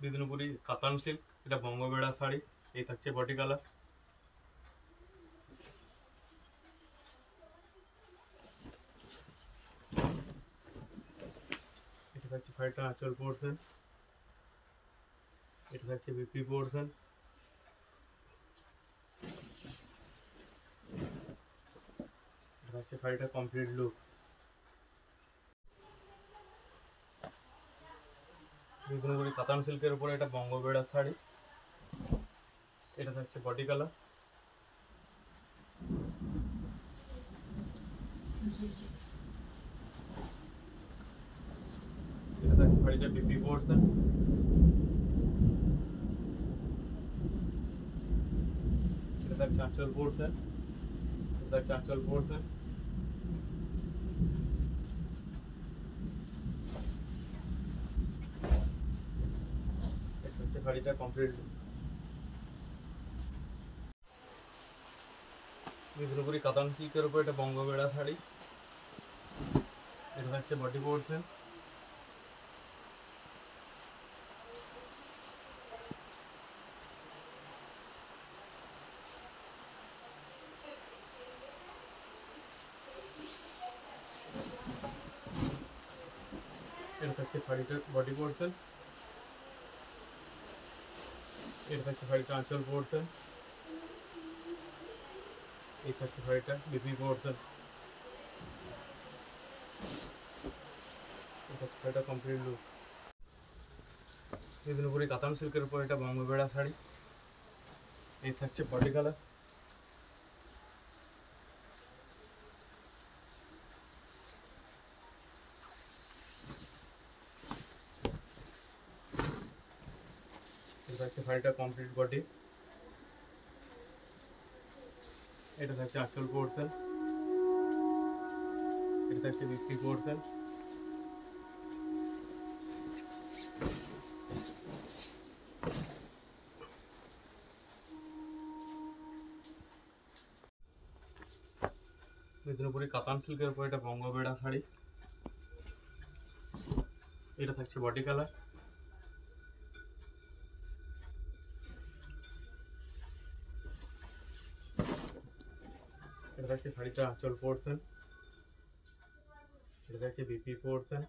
বিষ্ণুপুরি কাতান সিল্ক, এটা বঙ্গবেড়া শাড়ি। এই থাকছে বডি কালার। এটা থাকছে শাড়িটা আঁচল পোর্শন। এটা থাকছে বিপি পোর্শন। এটা থাকছে শাড়িটা কমপ্লিট লুক। বিষ্ণুপুরি কাতান সিল্কের উপরে এটা বঙ্গবেড়া শাড়ি। এটা থাকছে বডি কালার। এটা থাকছে শাড়িটা বিপি পোর্শন। এটা থাকছে আঁচল পোর্শন। এটা থাকছে আঁচল পোর্শন। এটা হচ্ছে শাড়িটা কমপ্লিট লুক। বিষ্ণুপুরি কাতান সিল্কের উপর এটা বঙ্গবেড়া শাড়ি। এটা থাকছে বডি পোর্শন। এটা থাকছে শাড়িটার বডি পোর্শন। এটা থাকছে শাড়িটা আঁচল পোর্শন। এই থাকছে শাড়িটা বিপি পোর্শন। এটা শাড়িটা কমপ্লিট লুক। বিষ্ণুপুরি কাতান সিল্কের উপর এটা বঙ্গবেড়া শাড়ি। এই থাকছে বডি কালার। এটা থাকছে শাড়িটা কমপ্লিট বডি। এটা থাকছে আঁচল পোর্শন। এটা থাকছে বিপি পোর্শন। বিষ্ণুপুরি কাতান সিল্কের উপর এটা বঙ্গবেড়া শাড়ি। এটা থাকছে বডি কালার। এটা থাকছে শাড়িটা আঁচল পোর্শন। এটা থাকছে বিপি পোর্শন।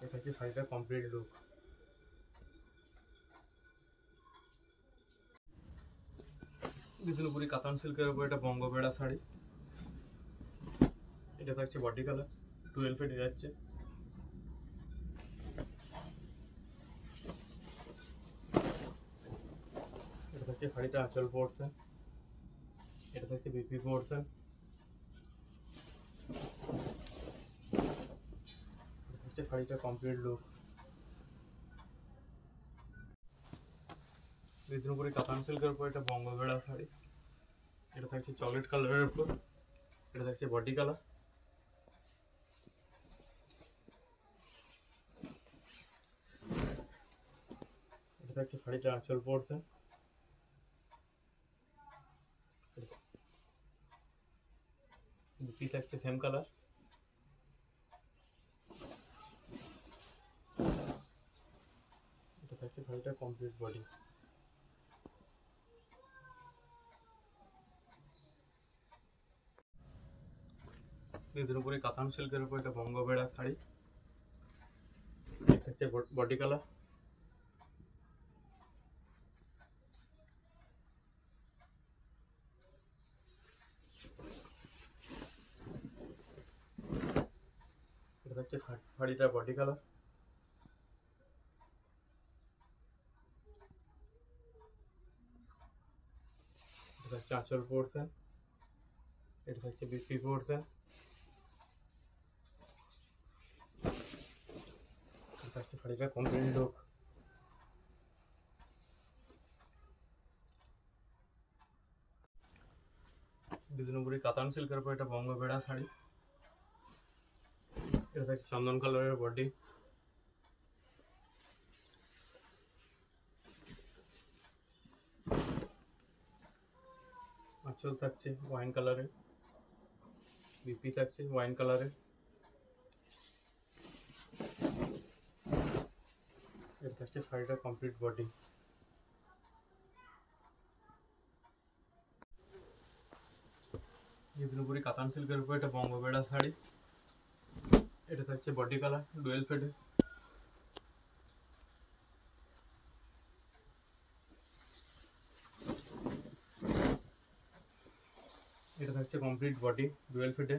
এটা থাকছে শাড়িটা কমপ্লিট লুক। বিষ্ণুপুরি কাতান সিল্কের উপর এটা বঙ্গবেড়া শাড়ি। এটা থাকছে বডি কালার। 12 ফিট যাচ্ছে। এটা থাকছে শাড়িটা আঁচল পোর্শন। এটা থাকছে বিপি পোর্শন। এটা থাকছে শাড়িটা কমপ্লিট লুক। বিষ্ণুপুরি কাতান সিল্কের উপর এটা বঙ্গবেড়া শাড়ি। এটা থাকছে চকলেট কালারের উপর। এটা থাকছে বডি কালার। এটা থাকছে শাড়িটা আঁচল পোর্শন। বিপি থাকছে সেম কালার। এটা থাকছে শাড়িটা কমপ্লিট বডি। বিষ্ণুপুরি কাতান সিল্কের উপর এটা বঙ্গবেড়া শাড়ি। এটা থাকছে বডি কালার। এটা থাকছে শাড়িটা বডি কালার। এটা থাকছে আঁচল পোর্শন। এটা থাকছে বিপি পোর্শন। এটা থাকছে শাড়িটা কমপ্লিট লুক। বিষ্ণুপুরি কাতান সিল্কের উপর এটা বঙ্গবেড়া শাড়ি। এটা থাকছে চন্দন কালারের বডি। আঁচল থাকছে ওয়াইন কালারের। বিপি থাকছে ওয়াইন কালারের। এটা থাকছে শাড়িটা কমপ্লিট বডি। বিষ্ণুপুরি কাতান সিল্কের উপর এটা বঙ্গবেড়া শাড়ি। এটা থাকছে বডি কালার ডুয়েল ফেডে। এটা থাকছে কমপ্লিট বডি ডুয়েল ফেডে।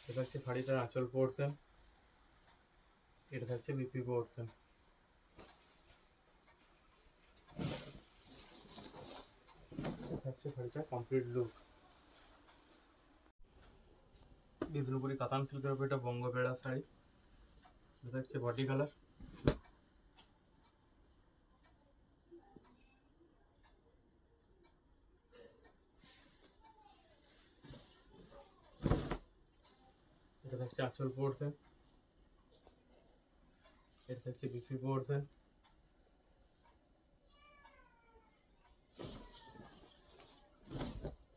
এটা থাকছে শাড়িটার আঁচল পোর্শন। এটা থাকছে বিপি পোর্শন। এটা থাকছে শাড়িটা কমপ্লিট লুক। বিষ্ণুপুরি কাতান সিল্কের উপর এটা বঙ্গবেড়া শাড়ি। এটা থাকছে বডি কালার। এটা থাকছে আঁচল পোর্শন। এটা থাকছে বিপি পোর্শন।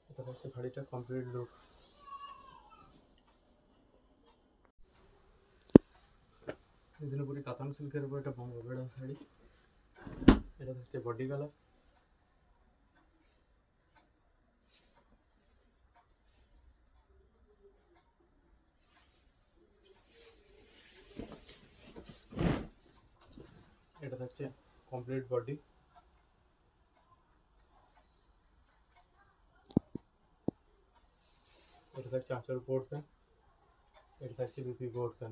এটা থাকছে শাড়িটা কমপ্লিট লুক। বিষ্ণুপুরি কাতান সিল্কের উপর এটা বঙ্গবেড়া শাড়ি। এটা থাকছে বডি কালার। এটা থাকছে কমপ্লিট বডি। এটা থাকছে আঁচল পোর্শন। এটা থাকছে বিপি পোর্শন।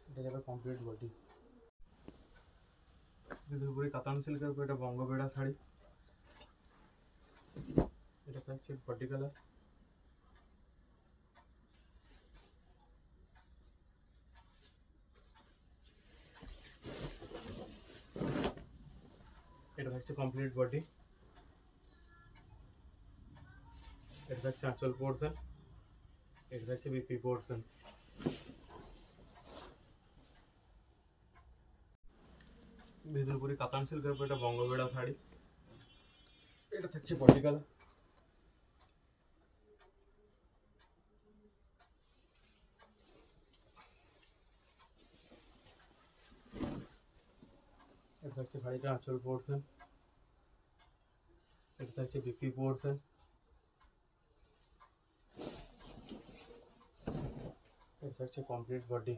এটা যাবে কমপ্লিট বডি। বিষ্ণুপুরি কাতান সিল্কের উপর এটা বঙ্গবেড়া শাড়ি। এটা থাকছে বডি কালার। এটা থাকছে কমপ্লিট বডি। এটা থাকছে আঁচল পোর্শন। এটা থাকছে বিপি পোর্শন। বিষ্ণুপুরি কাতান সিল্কের উপর এটা বঙ্গবেড়া শাড়ি। এটা থাকছে বডি কালার। এটা থাকছে শাড়িটা আঁচল পোর্শন। এটা থাকছে বিপি পোর্শন। এটা থাকছে কমপ্লিট বডি।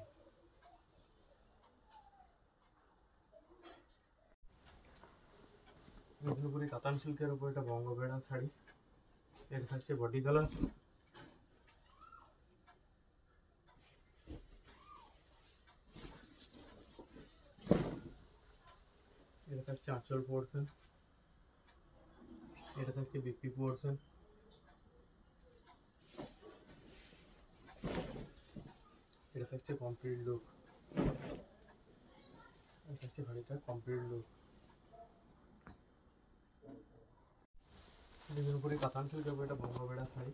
বিষ্ণুপুরি কাতান সিল্কের উপর এটা বঙ্গবেড়া শাড়ি। এটা থাকছে বডি কালার। এটা থাকছে আঁচল পোর্শন। এটা থাকছে বিপি পোর্শন। এটা থাকছে কমপ্লিট লুক। এটা থাকছে শাড়িটার কমপ্লিট লুক। বিষ্ণুপুরি কাতান সিল্কের উপর এটা বঙ্গবেড়া শাড়ি।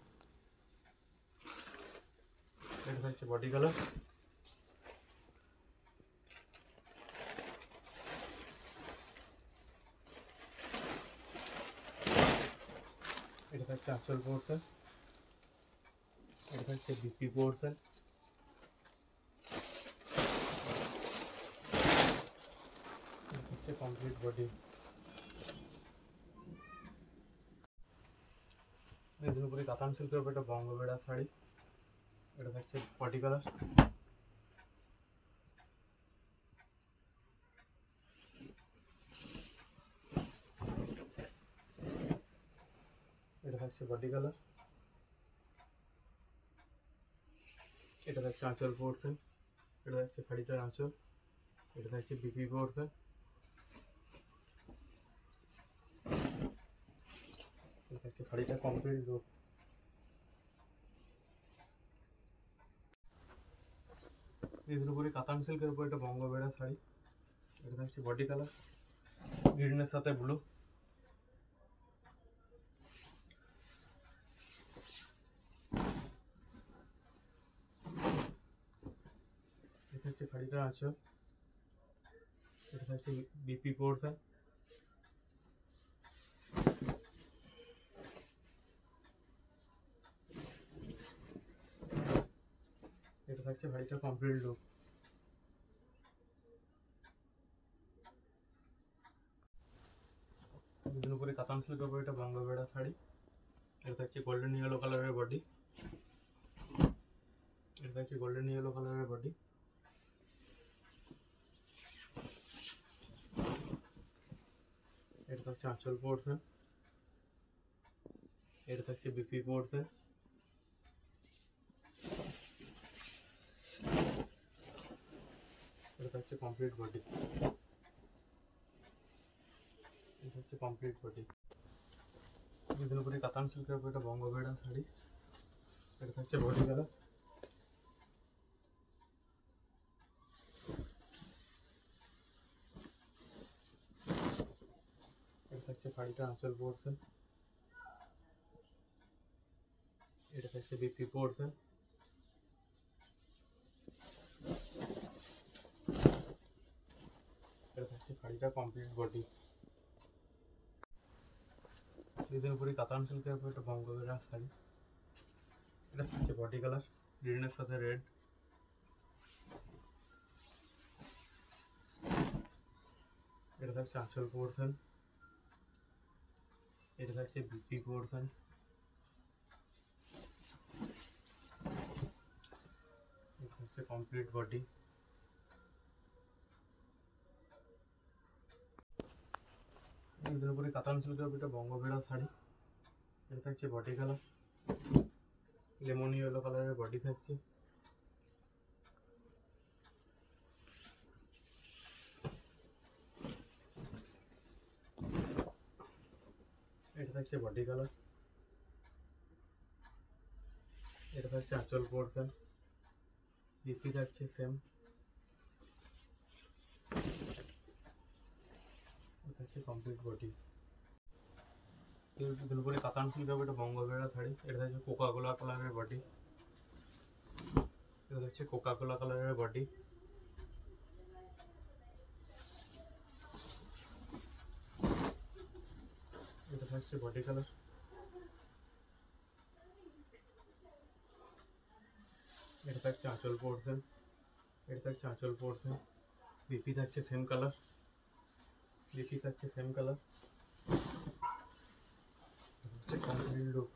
এটা থাকছে বডি কালার। এটা থাকছে আঁচল পোর্শন। এটা থাকছে বিপি পোর্শন। এটা থাকছে কমপ্লিট বডি। বিষ্ণুপুরি কাতান সিল্কের উপর এটা বঙ্গবেড়া শাড়ি। এটা থাকছে বডি কালার। এটা থাকছে বডি কালার। এটা থাকছে আঁচল পোর্শন। এটা থাকছে শাড়িটার আঁচল। এটা থাকছে বিপি পোর্শন। এটা থাকছে শাড়িটা কমপ্লিট লুক। বিষ্ণুপুরি কাতান সিল্কের উপর এটা বঙ্গবেড়া শাড়ি। এটা থাকছে বডি কালার গ্রিনের সাথে ব্লু। এটা হচ্ছে শাড়িটার আঁচল। এটা থাকছে বিপি পোর্শন। থাকছে শাড়িটা কমপ্লিট লুক। দুদিন উপরে কাতান সিল্কের উপরে এটা বঙ্গবেড়া শাড়ি। এটা থাকছে গোল্ডেন ইয়েলো কালারের বডি। এটা থাকছে গোল্ডেন ইয়েলো কালারের বডি। এটা থাকছে আঁচল পোর্শন। এটা থাকছে বিপি পোর্শন। এটা থাকছে কমপ্লিট বডি। এটা হচ্ছে কমপ্লিট বডি। দুদিন উপরে কাতান সিল্কের উপরে এটা বঙ্গবেড়া শাড়ি। এটা থাকছে বডি কালার। এটা থাকছে শাড়িটা আঁচল পোর্শন। এটা থাকছে বিপি পোর্শন। এটা থাকছে শাড়িটা কমপ্লিট বডি। দুদিন উপরে কাতান সিল্কের উপরে একটা বঙ্গবেড়া শাড়ি। এটা থাকছে বডি কালার গ্রিনের সাথে রেড। এটা থাকছে আঁচল পোর্শন। এটা থাকছে বিপি পোর্শন। এটা হচ্ছে কমপ্লিট বডি। দুদিন উপরে কাতান সিল্কের উপরে একটা বঙ্গবেড়া শাড়ি। এটা থাকছে বডি কালার লেমন ইয়েলো কালারের বডি থাকছে। এটা থাকছে বডি কালার। এটা থাকছে আঁচল পোর্শন। বিপি থাকছে সেম। এটা হচ্ছে কমপ্লিট বডি। দুদিন উপরে কাতান সিল্কের উপরে একটা বঙ্গবেড়া শাড়ি। এটা থাকছে কোকা কোলা কালারের বডি। এটা হচ্ছে কোকা কোলা কালারের বডি। এটা থাকছে বডি কালার। এটা থাকছে আঁচল পোর্শন। এটা থাকছে আঁচল পোর্শন। বিপি থাকছে সেম কালার। বিপি থাকছে সেম কালার। হচ্ছে কমপ্লিট লুক।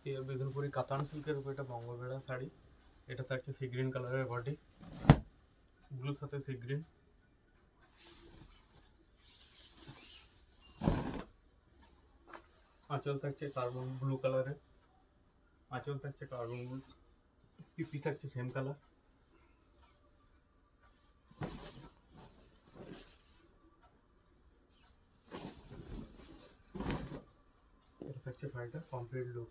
এই বেদনপুরি কাতান সিল্কের উপর এটা বঙ্গবেড়া শাড়ি। এটা থাকছে সি গ্রিন কালারের বডি, ব্লুর সাথে সি গ্রিন। আঁচল থাকছে কার্বন ব্লু কালারের। আঁচল থাকছে কার্বন ব্লু। পিপি থাকছে সেম কালার। এটা থাকছে শাড়িটা কমপ্লিট লুক।